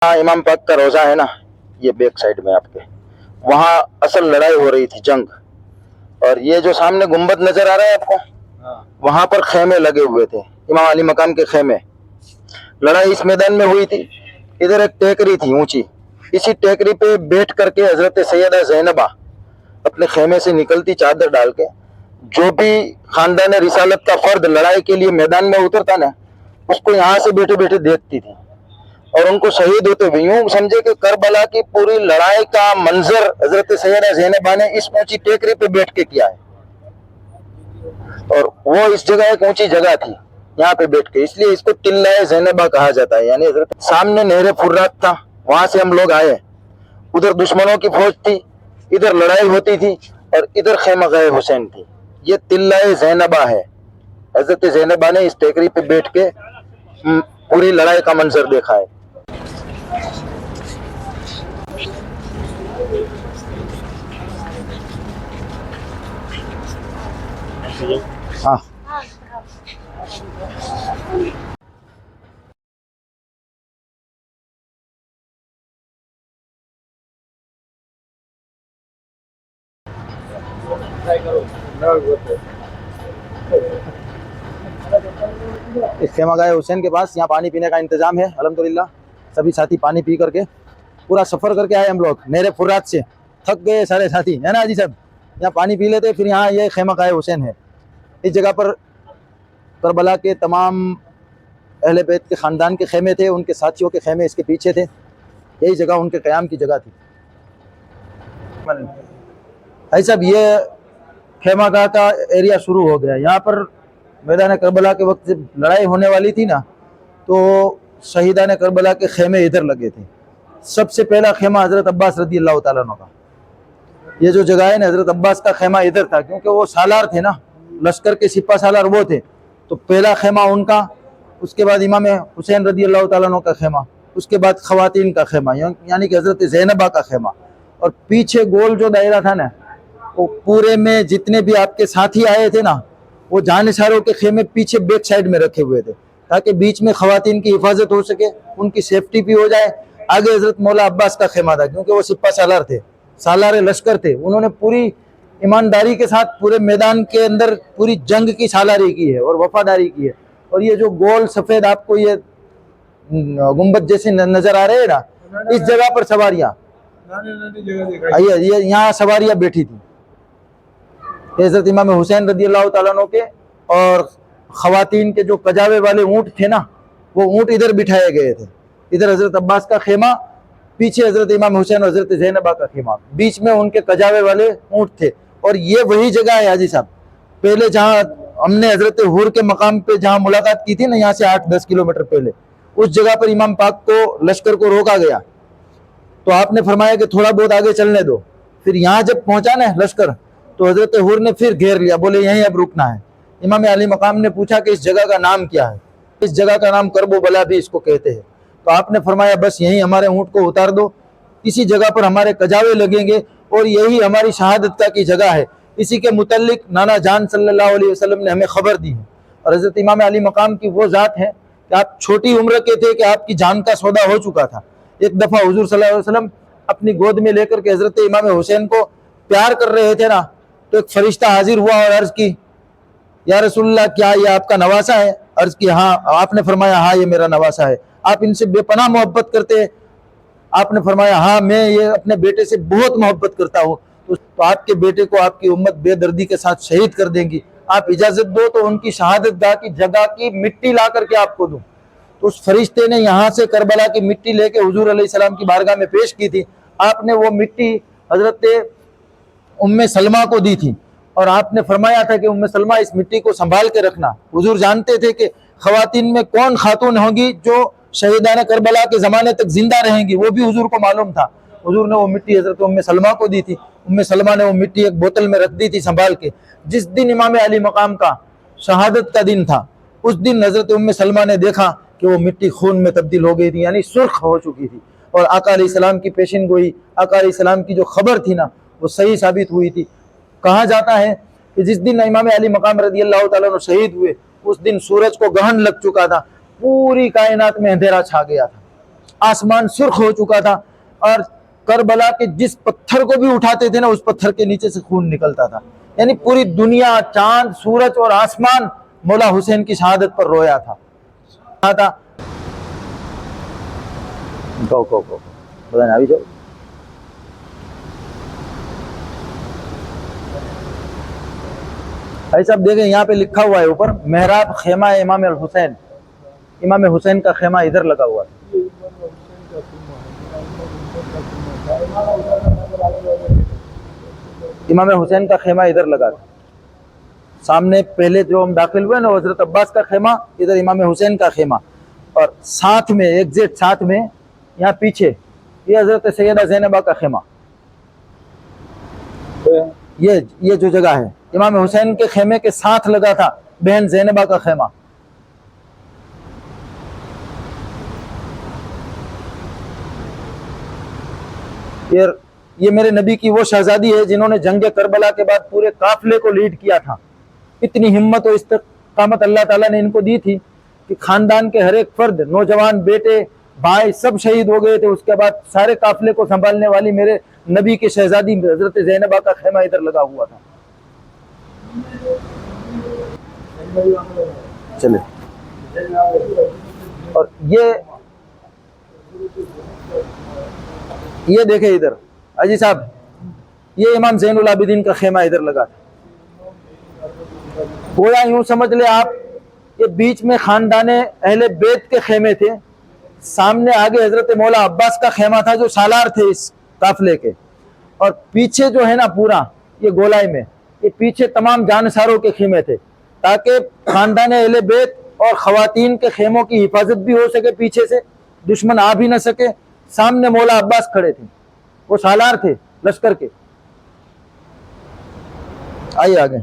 हाँ, इमाम पाक का रोजा है ना, ये बैक साइड में आपके, वहाँ असल लड़ाई हो रही थी, जंग। और ये जो सामने गुम्बद नजर आ रहा है आपको, वहां पर खेमे लगे हुए थे, इमाम अली मकाम के खेमे। लड़ाई इस मैदान में हुई थी। इधर एक टेकरी थी ऊंची, इसी टेकरी पे बैठ करके हजरत सैयदा ज़ैनबा अपने खेमे से निकलती चादर डाल के, जो भी खानदान रिसालत का फर्द लड़ाई के लिए मैदान में उतरता ना, उसको यहाँ से बैठे बैठे देखती थी और उनको शहीद होते हुए। यूं समझे कि करबला की पूरी लड़ाई का मंजर हजरत सैयदा ज़ैनबा ने इस ऊंची टेकरी पे बैठ के किया है। और वो इस जगह एक ऊंची जगह थी, यहाँ पे बैठ के, इसलिए इसको टिल्लाए ज़ैनबा कहा जाता है। यानी हजरत सामने नहरे फुर्रात था, वहां से हम लोग आए, उधर दुश्मनों की फौज थी, इधर लड़ाई होती थी और इधर खैमगाए हुसैन थी। ये तिल्लाए ज़ैनबा है। हजरत ज़ैनबा ने इस टेकरी पे बैठ के पूरी लड़ाई का मंजर देखा है। हाँ, इस खैमगाए हुसैन के पास यहाँ पानी पीने का इंतजाम है अल्हम्दुलिल्लाह। सभी साथी पानी पी करके पूरा सफर करके आए हम लोग नहरे फुर्रात से, थक गए सारे साथी, है ना जी सब। यहाँ पानी पी लेते, फिर यहाँ ये खैमगाए हुसैन है। इस जगह पर करबला के तमाम अहले बैत के ख़ानदान के खेमे थे, उनके साथियों के खेमे इसके पीछे थे। यही जगह उनके क़याम की जगह थी। भाई साहब, ये खैमागाह का एरिया शुरू हो गया। यहाँ पर मैदान करबला के वक्त जब लड़ाई होने वाली थी ना, तो शहीदान करबला के खेमे इधर लगे थे। सबसे पहला खेमा हज़रत अब्बास रदी अल्लाह तआला अन्हु का, ये जो जगह है ना, हज़रत अब्बास का खेमा इधर था, क्योंकि वो सालार थे ना, लश्कर के सिपा सालार वो थे। तो पहला खेमा उनका, उसके बाद इमाम हुसैन रदी अल्लाह तआला अन्हु का खेमा, उसके बाद ख़वातीन का खेमा, यानी कि हज़रत ज़ैनबा का खेमा। और पीछे गोल जो दायरा था ना, वो पूरे में जितने भी आपके साथी आए थे ना, वो जानिसारों के खेमे पीछे बैक साइड में रखे हुए थे, ताकि बीच में ख़वातीन की हिफाजत हो सके, उनकी सेफ्टी भी हो जाए। आगे हज़रत मौला अब्बास का खेमा था, क्योंकि वो सिपा सालार थे, सालार लश्कर थे। उन्होंने पूरी ईमानदारी के साथ पूरे मैदान के अंदर पूरी जंग की सालारी की है और वफादारी की है। और ये जो गोल सफ़ेद आपको ये गुम्बद जैसे नज़र आ रहे हैं ना, इस जगह पर सवारियाँ, ये यहाँ सवारियाँ बैठी थी। हज़रत इमाम हुसैन रदी अल्लाह तआला अन्हु के और ख़वातीन के जो कजावे वाले ऊँट थे ना, वो ऊँट इधर बिठाए गए थे। इधर हज़रत अब्बास का खेमा, पीछे हज़रत इमाम हुसैन और हज़रत ज़ैनबा का खेमा, बीच में उनके कजावे वाले ऊँट थे। और ये वही जगह है हाजी साहब, पहले जहाँ हमने हज़रत हुर के मकाम पे जहाँ मुलाकात की थी ना, यहाँ से 8-10 किलोमीटर पहले, उस जगह पर इमाम पाक को लश्कर को रोका गया, तो आपने फरमाया कि थोड़ा बहुत आगे चलने दो। फिर यहाँ जब पहुँचा ना लश्कर, तो हज़रत हुर ने फिर घेर लिया, बोले यहीं अब रुकना है। इमाम अली मकाम ने पूछा कि इस जगह का नाम क्या है? इस जगह का नाम करबला भी इसको कहते हैं। तो आपने फरमाया बस यहीं हमारे ऊँट को उतार दो, इसी जगह पर हमारे कजावे लगेंगे और यही हमारी शहादत की जगह है। इसी के मुतल्लिक नाना जान सल्लल्लाहु अलैहि वसल्लम ने हमें खबर दी है। और हज़रत इमाम अली मकाम की वो ज़ात है कि आप छोटी उम्र के थे कि आपकी जान का सौदा हो चुका था। एक दफ़ा हुजूर सल्लल्लाहु अलैहि वसल्लम अपनी गोद में लेकर के हज़रत इमाम हुसैन को प्यार कर रहे थे ना, तो एक फरिश्ता हाजिर हुआ और अर्ज़ की, या रसूलल्लाह, क्या ये आपका नवासा है? अर्ज़ की हाँ। आपने फरमाया हाँ, ये मेरा नवासा है। आप इनसे बेपनाह मोहब्बत करते हैं? आपने फरमाया हाँ, मैं ये अपने बेटे से बहुत मोहब्बत करता हूँ। तो आपके बेटे को आपकी उम्मत बेदर्दी के साथ शहीद कर देंगी, आप इजाज़त दो तो उनकी शहादत गाह की जगह की मिट्टी ला करके आपको दूँ। तो उस फरिश्ते ने यहाँ से करबला की मिट्टी लेके हुजूर अलैहिस्सलाम की बारगाह में पेश की थी। आपने वो मिट्टी हज़रत उम्मे सलमा को दी थी और आपने फरमाया था कि उम्मे सलमा, इस मिट्टी को संभाल के रखना। हुजूर जानते थे कि ख़वातीन में कौन खातून होंगी जो शहीदान करबला के ज़माने तक जिंदा रहेंगी, वो भी हुजूर को मालूम था। हुजूर ने वो मिट्टी हज़रत उम्मे सलमा को दी थी। उम्मे सलमा ने वो मिट्टी एक बोतल में रख दी थी संभाल के। जिस दिन इमाम अली मकाम का शहादत का दिन था, उस दिन हज़रत उम्मे सलमा ने देखा कि वो मिट्टी खून में तब्दील हो गई थी, यानी सुर्ख हो चुकी थी। और आका अलैहिस्सलाम की पेशिन गोई, आका अलैहिस्सलाम की जो खबर थी ना, वो सही साबित हुई थी। कहा जाता है कि जिस दिन इमाम अली मकाम रदी अल्लाह तआला अन्हु शहीद हुए, उस दिन सूरज को ग्रहण लग चुका था, पूरी कायनात में अंधेरा छा गया था। आसमान सुर्ख हो चुका था, और करबला के जिस पत्थर को भी उठाते थे ना, उस पत्थर के नीचे से खून निकलता था। यानी पूरी दुनिया, चांद, सूरज और आसमान मौला हुसैन की शहादत पर रोया था। बताना अभी जाओ। भाई साहब देखें, यहाँ पे लिखा हुआ है ऊपर, मेहराब खेमा इमाम अल हुसैन। इमाम हुसैन का खेमा इधर लगा हुआ था। इमाम हुसैन का खेमा इधर लगा था। सामने पहले जो हम दाखिल हुए ना, हजरत अब्बास का खेमा, इधर इमाम हुसैन का खेमा, और साथ में एग्जैक्ट साथ में यहाँ पीछे ये हजरत सैयदा ज़ैनबा का खेमा। ये जो जगह है, इमाम हुसैन के खेमे के साथ लगा था बहन ज़ैनबा का खेमा। ये मेरे नबी की वो शहजादी है जिन्होंने जंग करबला के बाद पूरे काफिले को लीड किया था। इतनी हिम्मत और इस्तिकामत अल्लाह ताला ने इनको दी थी कि खानदान के हर एक फर्द, नौजवान, बेटे, भाई सब शहीद हो गए थे। उसके बाद सारे काफिले को संभालने वाली मेरे नबी की शहजादी हजरत ज़ैनबा का खेमा इधर लगा हुआ था। चले, और ये देखे इधर अजी साहब, ये इमाम ज़ैनुल आबिदीन का खेमा इधर लगा था। गोया यूं समझ ले आप, ये बीच में खानदाने अहले बैत के खेमे थे, सामने आगे हजरत मौला अब्बास का खेमा था जो सालार थे इस काफिले के, और पीछे जो है ना पूरा ये गोलाई में, ये पीछे तमाम जानसारों के खेमे थे, ताकि खानदाने अहले बैत और खवातीन के खेमों की हिफाजत भी हो सके, पीछे से दुश्मन आ भी ना सके। सामने मौला अब्बास खड़े थे, वो सालार थे लश्कर के। आइए आगे।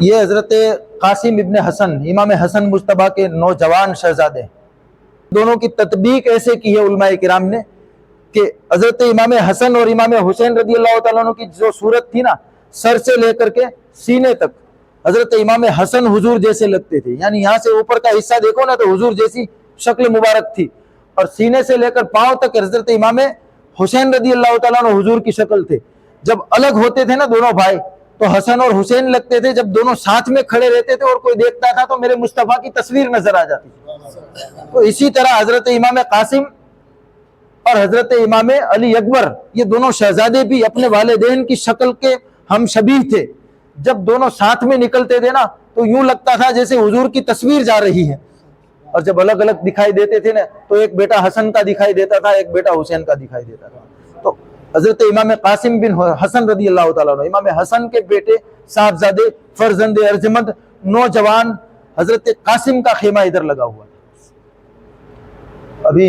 ये हजरत कासिम इब्ने हसन, इमाम हसन मुज्तबा के नौजवान शहजादे, दोनों की तत्बीक ऐसे की है उलमाए किराम ने कि हजरत इमाम हसन और इमाम हुसैन रदी अल्लाह तआला अन्हु की जो सूरत थी ना, सर से लेकर के सीने तक हजरत इमाम हसन हुजूर जैसे लगते थे। यानी यहाँ से ऊपर का हिस्सा देखो ना तो हुजूर जैसी शक्ल मुबारक थी, और सीने से लेकर पांव तक हजरत इमाम हुसैन रदी अल्लाह तआला अन्हु हुजूर की शक्ल थे। जब अलग होते थे ना दोनों भाई, तो हसन और हुसैन लगते थे। जब दोनों साथ में खड़े रहते थे और कोई देखता था तो मेरे मुस्तफा की तस्वीर नजर आ जाती। तो इसी तरह हजरत इमाम कासिम और हजरत इमाम अली अकबर, ये दोनों शहजादे भी अपने वालिदैन की शक्ल के हम शबीह थे। जब दोनों साथ में निकलते थे ना तो यूं लगता था जैसे हुजूर की तस्वीर जा रही है, और जब अलग अलग दिखाई देते थे ना तो एक बेटा हसन का दिखाई देता था, एक बेटा हुसैन का दिखाई देता था। तो हजरत इमाम कासिम बिन हसन रदी अल्लाह तआला अन्हु, इमाम हसन के बेटे, साहबजादे, फर्जंदे अर्जमंद, नौजवान हजरत कासिम का खेमा इधर लगा हुआ अभी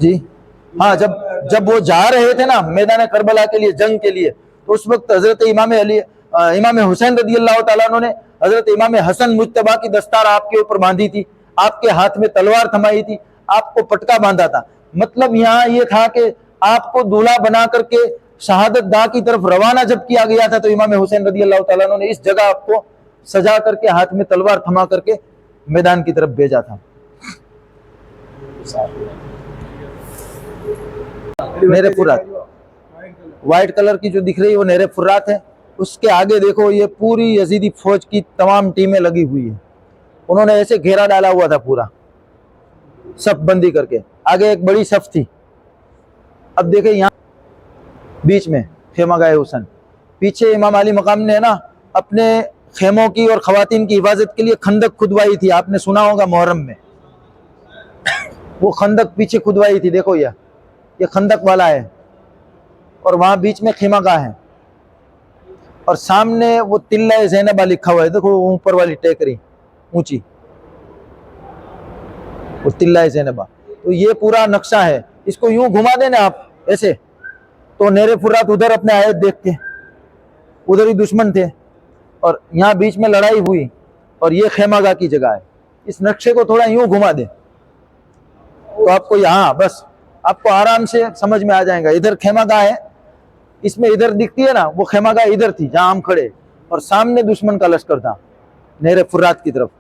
जी। हाँ, जब वो जा रहे थे ना मैदान करबला के लिए, जंग के लिए, तो उस वक्त हजरत इमाम हुसैन रदी अल्लाह तआला अन्हु ने हजरत इमाम हसन मुज्तबा की दस्तार आपके ऊपर बांधी थी, आपके हाथ में तलवार थमाई थी, आपको पटका बांधा था। मतलब यहाँ ये था कि आपको दूल्हा बना करके शहादत गाह की तरफ रवाना जब किया गया था, तो इमाम हुसैन रदी अल्लाह तआला अन्हु ने इस जगह आपको सजा करके हाथ में तलवार थमा करके मैदान की तरफ भेजा था। नेरे फुरात, व्हाइट कलर की जो दिख रही है वो नेरे फुरात है। उसके आगे देखो ये पूरी यजीदी फौज की तमाम टीमें लगी हुई है। उन्होंने ऐसे घेरा डाला हुआ था पूरा सफ बंदी करके। आगे एक बड़ी सफ थी। अब देखे यहाँ बीच में खेमा गाए हुसैन, पीछे इमाम अली मकाम ने ना अपने खेमों की और खवातीन की हिफाजत के लिए खंदक खुदवाई थी। आपने सुना होगा मुहर्रम में वो खंदक पीछे खुदवाई थी। देखो ये खंदक वाला है, और वहां बीच में खेमा गाह है, और सामने वो तिल्ला ज़ैनबा लिखा हुआ है। देखो ऊपर वाली टेकरी ऊंची, वो तिल्ला ज़ैनबा। तो ये पूरा नक्शा है, इसको यूं घुमा देना आप ऐसे, तो नेरे फुरात उधर अपने आए देख के, उधर ही दुश्मन थे और यहाँ बीच में लड़ाई हुई और ये खेमागाह की जगह है। इस नक्शे को थोड़ा यूं घुमा दे तो आपको यहाँ बस आपको आराम से समझ में आ जाएगा। इधर खेमागाह है, इसमें इधर दिखती है ना, वो खेमागाह इधर थी जहां हम खड़े, और सामने दुश्मन का लश्कर था नेरे फुरात की तरफ।